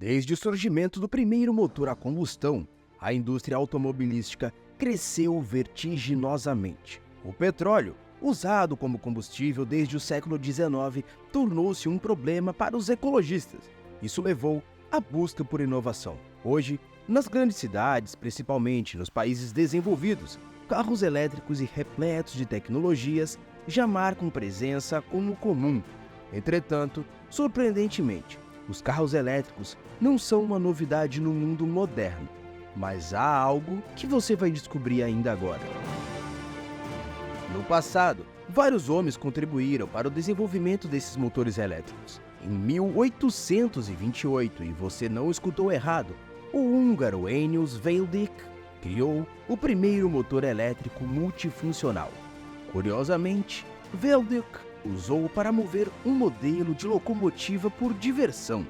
Desde o surgimento do primeiro motor a combustão, a indústria automobilística cresceu vertiginosamente. O petróleo, usado como combustível desde o século XIX, tornou-se um problema para os ecologistas. Isso levou à busca por inovação. Hoje, nas grandes cidades, principalmente nos países desenvolvidos, carros elétricos e repletos de tecnologias já marcam presença como comum. Entretanto, surpreendentemente, os carros elétricos não são uma novidade no mundo moderno, mas há algo que você vai descobrir ainda agora. No passado, vários homens contribuíram para o desenvolvimento desses motores elétricos. Em 1828, e você não escutou errado, o húngaro Enéas Völgyk criou o primeiro motor elétrico multifuncional. Curiosamente, Völgyk usou para mover um modelo de locomotiva por diversão.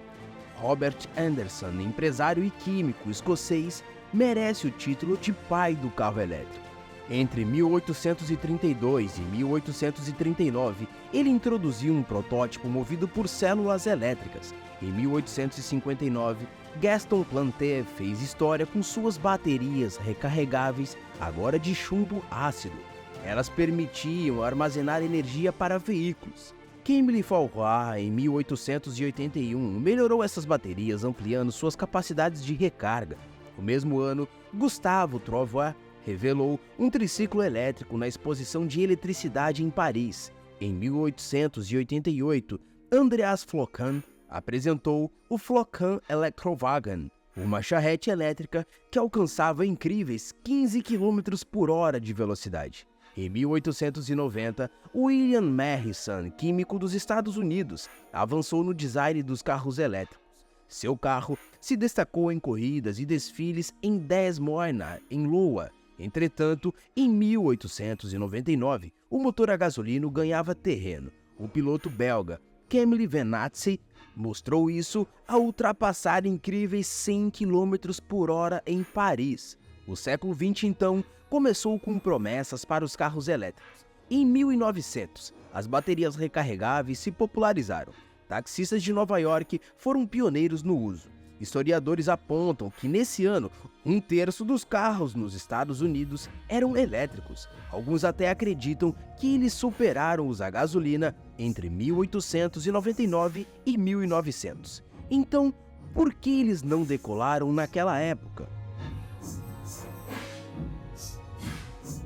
Robert Anderson, empresário e químico escocês, merece o título de pai do carro elétrico. Entre 1832 e 1839, ele introduziu um protótipo movido por células elétricas. Em 1859, Gaston Planté fez história com suas baterias recarregáveis, agora de chumbo ácido. Elas permitiam armazenar energia para veículos. Camille Fallois, em 1881, melhorou essas baterias ampliando suas capacidades de recarga. No mesmo ano, Gustave Trouve revelou um triciclo elétrico na Exposição de Eletricidade em Paris. Em 1888, Andreas Flocan apresentou o Flocan Electrowagen, uma charrete elétrica que alcançava incríveis 15 km por hora de velocidade. Em 1890, William Marrison, químico dos Estados Unidos, avançou no design dos carros elétricos. Seu carro se destacou em corridas e desfiles em Des Moines, em Iowa. Entretanto, em 1899, o motor a gasolina ganhava terreno. O piloto belga Camille Venatze mostrou isso ao ultrapassar incríveis 100 km por hora em Paris. O século XX, então, começou com promessas para os carros elétricos. Em 1900, as baterias recarregáveis se popularizaram. Taxistas de Nova York foram pioneiros no uso. Historiadores apontam que, nesse ano, 1/3 dos carros nos Estados Unidos eram elétricos. Alguns até acreditam que eles superaram os a gasolina entre 1899 e 1900. Então, por que eles não decolaram naquela época?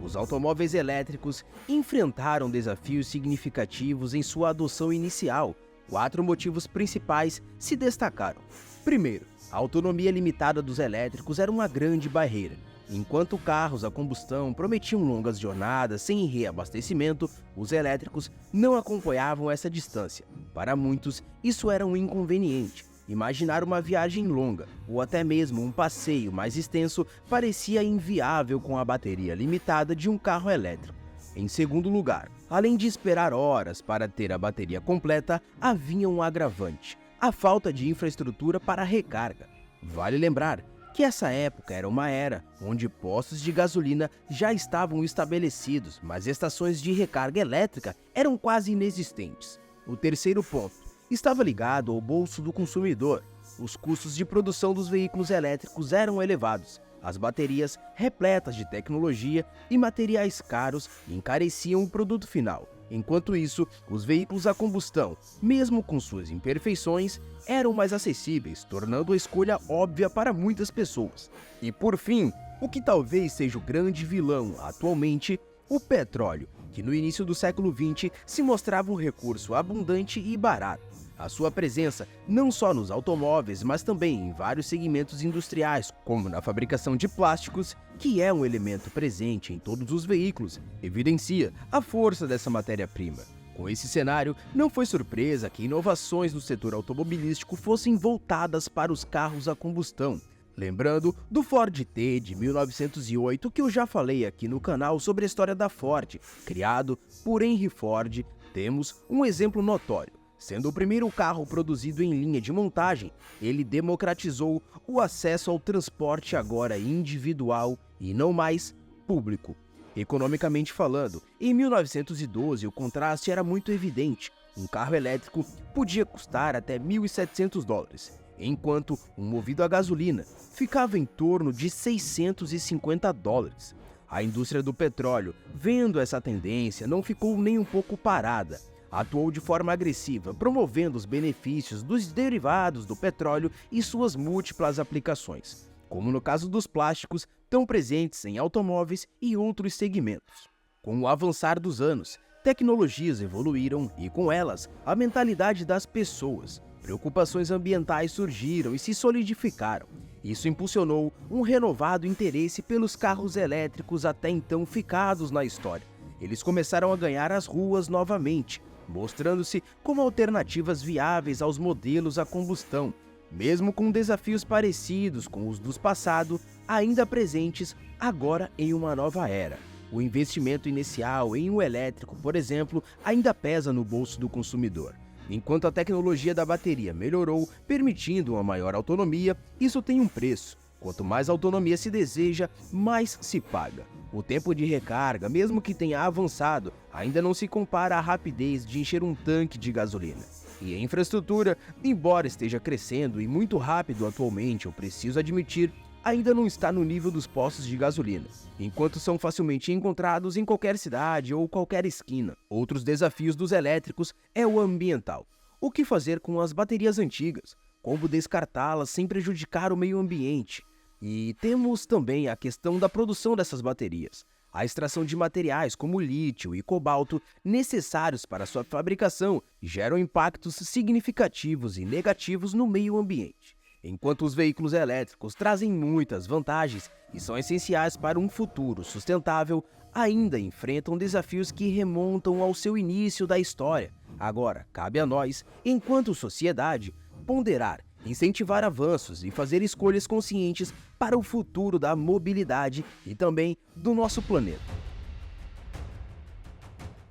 Os automóveis elétricos enfrentaram desafios significativos em sua adoção inicial. 4 motivos principais se destacaram. Primeiro, a autonomia limitada dos elétricos era uma grande barreira. Enquanto carros a combustão prometiam longas jornadas sem reabastecimento, os elétricos não acompanhavam essa distância. Para muitos, isso era um inconveniente. Imaginar uma viagem longa, ou até mesmo um passeio mais extenso, parecia inviável com a bateria limitada de um carro elétrico. Em segundo lugar, além de esperar horas para ter a bateria completa, havia um agravante: a falta de infraestrutura para recarga. Vale lembrar que essa época era uma era onde postos de gasolina já estavam estabelecidos, mas estações de recarga elétrica eram quase inexistentes. O terceiro ponto estava ligado ao bolso do consumidor. Os custos de produção dos veículos elétricos eram elevados. As baterias, repletas de tecnologia e materiais caros, encareciam o produto final. Enquanto isso, os veículos a combustão, mesmo com suas imperfeições, eram mais acessíveis, tornando a escolha óbvia para muitas pessoas. E por fim, o que talvez seja o grande vilão atualmente, o petróleo, que no início do século XX se mostrava um recurso abundante e barato. A sua presença não só nos automóveis, mas também em vários segmentos industriais, como na fabricação de plásticos, que é um elemento presente em todos os veículos, evidencia a força dessa matéria-prima. Com esse cenário, não foi surpresa que inovações no setor automobilístico fossem voltadas para os carros a combustão. Lembrando do Ford T de 1908, que eu já falei aqui no canal sobre a história da Ford. Criado por Henry Ford, temos um exemplo notório. Sendo o primeiro carro produzido em linha de montagem, ele democratizou o acesso ao transporte agora individual e não mais público. Economicamente falando, em 1912 o contraste era muito evidente. Um carro elétrico podia custar até $1.700. enquanto um movido a gasolina ficava em torno de $650. A indústria do petróleo, vendo essa tendência, não ficou nem um pouco parada. Atuou de forma agressiva, promovendo os benefícios dos derivados do petróleo e suas múltiplas aplicações, como no caso dos plásticos, tão presentes em automóveis e outros segmentos. Com o avançar dos anos, tecnologias evoluíram e, com elas, a mentalidade das pessoas. Preocupações ambientais surgiram e se solidificaram. Isso impulsionou um renovado interesse pelos carros elétricos até então ficados na história. Eles começaram a ganhar as ruas novamente, mostrando-se como alternativas viáveis aos modelos a combustão, mesmo com desafios parecidos com os do passado, ainda presentes agora em uma nova era. O investimento inicial em um elétrico, por exemplo, ainda pesa no bolso do consumidor. Enquanto a tecnologia da bateria melhorou, permitindo uma maior autonomia, isso tem um preço. Quanto mais autonomia se deseja, mais se paga. O tempo de recarga, mesmo que tenha avançado, ainda não se compara à rapidez de encher um tanque de gasolina. E a infraestrutura, embora esteja crescendo e muito rápido atualmente, eu preciso admitir, ainda não está no nível dos postos de gasolina, enquanto são facilmente encontrados em qualquer cidade ou qualquer esquina. Outros desafios dos elétricos é o ambiental. O que fazer com as baterias antigas? Como descartá-las sem prejudicar o meio ambiente? E temos também a questão da produção dessas baterias. A extração de materiais como lítio e cobalto necessários para sua fabricação geram impactos significativos e negativos no meio ambiente. Enquanto os veículos elétricos trazem muitas vantagens e são essenciais para um futuro sustentável, ainda enfrentam desafios que remontam ao seu início da história. Agora, cabe a nós, enquanto sociedade, ponderar, incentivar avanços e fazer escolhas conscientes para o futuro da mobilidade e também do nosso planeta.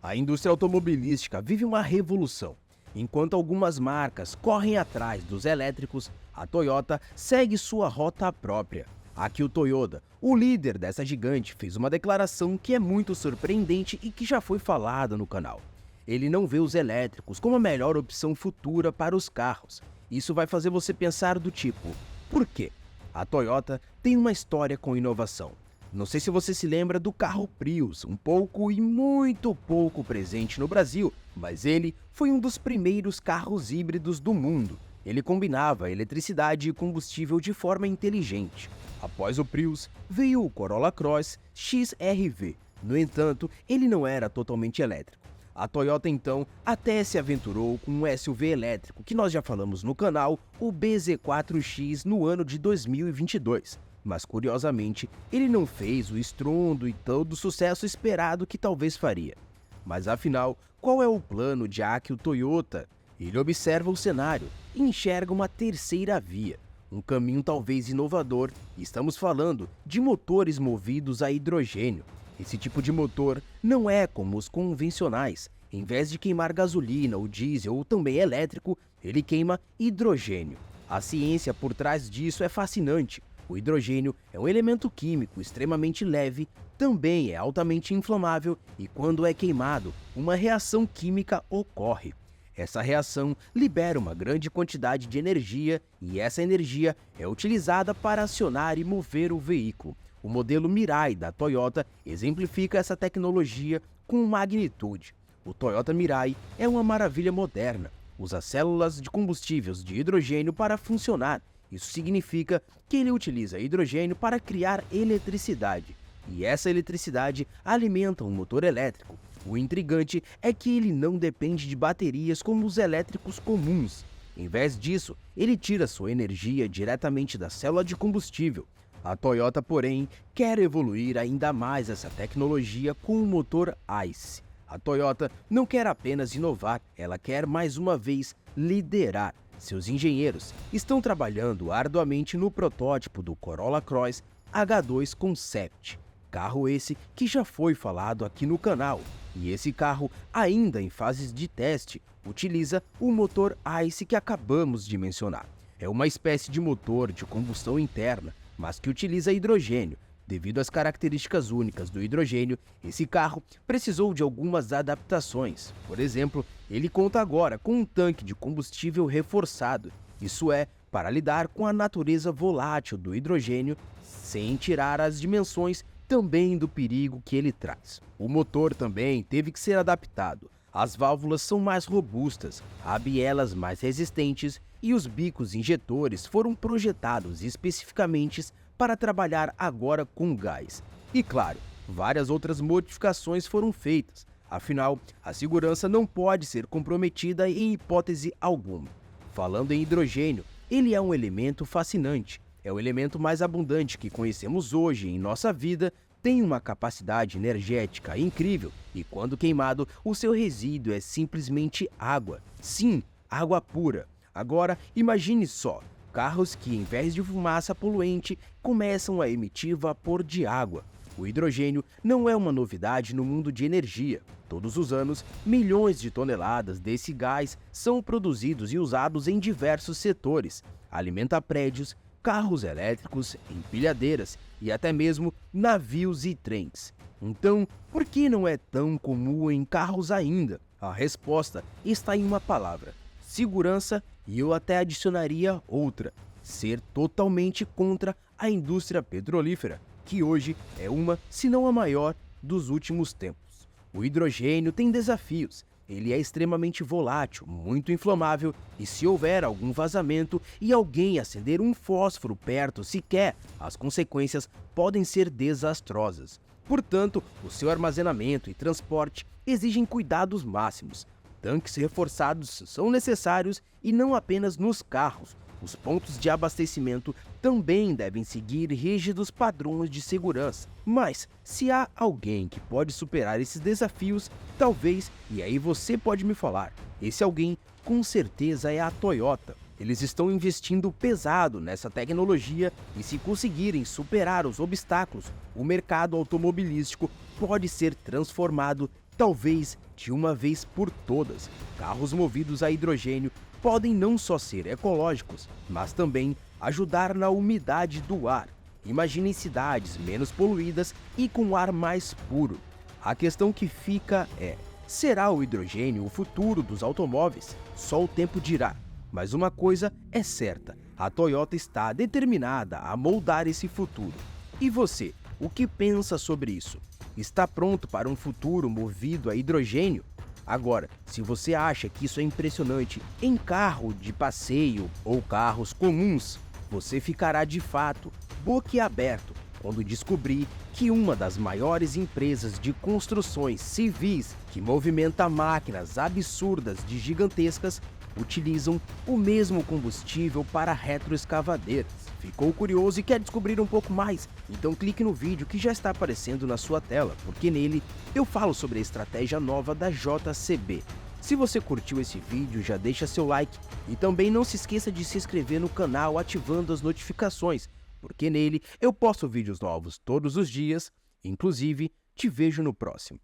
A indústria automobilística vive uma revolução. Enquanto algumas marcas correm atrás dos elétricos, a Toyota segue sua rota própria. Akio Toyoda, o líder dessa gigante, fez uma declaração que é muito surpreendente e que já foi falada no canal. Ele não vê os elétricos como a melhor opção futura para os carros. Isso vai fazer você pensar do tipo, por quê? A Toyota tem uma história com inovação. Não sei se você se lembra do carro Prius, um pouco e muito pouco presente no Brasil, mas ele foi um dos primeiros carros híbridos do mundo. Ele combinava eletricidade e combustível de forma inteligente. Após o Prius, veio o Corolla Cross XR-V. No entanto, ele não era totalmente elétrico. A Toyota então até se aventurou com um SUV elétrico, que nós já falamos no canal, o BZ4X, no ano de 2022. Mas curiosamente, ele não fez o estrondo e todo o sucesso esperado que talvez faria. Mas afinal, qual é o plano de Akio Toyoda? Ele observa o cenário e enxerga uma terceira via, um caminho talvez inovador. Estamos falando de motores movidos a hidrogênio. Esse tipo de motor não é como os convencionais. Em vez de queimar gasolina ou diesel ou também elétrico, ele queima hidrogênio. A ciência por trás disso é fascinante. O hidrogênio é um elemento químico extremamente leve, também é altamente inflamável e quando é queimado, uma reação química ocorre. Essa reação libera uma grande quantidade de energia e essa energia é utilizada para acionar e mover o veículo. O modelo Mirai da Toyota exemplifica essa tecnologia com magnitude. O Toyota Mirai é uma maravilha moderna. Usa células de combustíveis de hidrogênio para funcionar. Isso significa que ele utiliza hidrogênio para criar eletricidade. E essa eletricidade alimenta um motor elétrico. O intrigante é que ele não depende de baterias como os elétricos comuns. Em vez disso, ele tira sua energia diretamente da célula de combustível. A Toyota, porém, quer evoluir ainda mais essa tecnologia com o motor ICE. A Toyota não quer apenas inovar, ela quer mais uma vez liderar. Seus engenheiros estão trabalhando arduamente no protótipo do Corolla Cross H2 Concept, carro esse que já foi falado aqui no canal, e esse carro, ainda em fases de teste, utiliza o motor ICE que acabamos de mencionar. É uma espécie de motor de combustão interna, mas que utiliza hidrogênio. Devido às características únicas do hidrogênio, esse carro precisou de algumas adaptações. Por exemplo, ele conta agora com um tanque de combustível reforçado. Isso é para lidar com a natureza volátil do hidrogênio, sem tirar as dimensões também do perigo que ele traz. O motor também teve que ser adaptado. As válvulas são mais robustas, há bielas mais resistentes e os bicos injetores foram projetados especificamente para trabalhar agora com gás. E claro, várias outras modificações foram feitas. Afinal, a segurança não pode ser comprometida em hipótese alguma. Falando em hidrogênio, ele é um elemento fascinante. É o elemento mais abundante que conhecemos hoje em nossa vida, tem uma capacidade energética incrível e, quando queimado, o seu resíduo é simplesmente água. Sim, água pura. Agora, imagine só, carros que, em vez de fumaça poluente, começam a emitir vapor de água. O hidrogênio não é uma novidade no mundo de energia. Todos os anos, milhões de toneladas desse gás são produzidos e usados em diversos setores. Alimenta prédios, carros elétricos, empilhadeiras e até mesmo navios e trens. Então, por que não é tão comum em carros ainda? A resposta está em uma palavra: segurança, e eu até adicionaria outra: ser totalmente contra a indústria petrolífera, que hoje é uma, se não a maior, dos últimos tempos. O hidrogênio tem desafios. Ele é extremamente volátil, muito inflamável e, se houver algum vazamento e alguém acender um fósforo perto sequer, as consequências podem ser desastrosas. Portanto, o seu armazenamento e transporte exigem cuidados máximos. Tanques reforçados são necessários e não apenas nos carros. Os pontos de abastecimento também devem seguir rígidos padrões de segurança. Mas, se há alguém que pode superar esses desafios, talvez, e aí você pode me falar, esse alguém com certeza é a Toyota. Eles estão investindo pesado nessa tecnologia e, se conseguirem superar os obstáculos, o mercado automobilístico pode ser transformado, talvez de uma vez por todas. Carros movidos a hidrogênio podem não só ser ecológicos, mas também ajudar na umidade do ar. Imaginem cidades menos poluídas e com ar mais puro. A questão que fica é: será o hidrogênio o futuro dos automóveis? Só o tempo dirá. Mas uma coisa é certa: a Toyota está determinada a moldar esse futuro. E você, o que pensa sobre isso? Está pronto para um futuro movido a hidrogênio? Agora, se você acha que isso é impressionante em carro de passeio ou carros comuns, você ficará de fato boquiaberto quando descobrir que uma das maiores empresas de construções civis, que movimenta máquinas absurdas de gigantescas, utilizam o mesmo combustível para retroescavadeiras. Ficou curioso e quer descobrir um pouco mais? Então clique no vídeo que já está aparecendo na sua tela, porque nele eu falo sobre a estratégia nova da JCB. Se você curtiu esse vídeo, já deixa seu like e também não se esqueça de se inscrever no canal ativando as notificações, porque nele eu posto vídeos novos todos os dias. Inclusive, te vejo no próximo.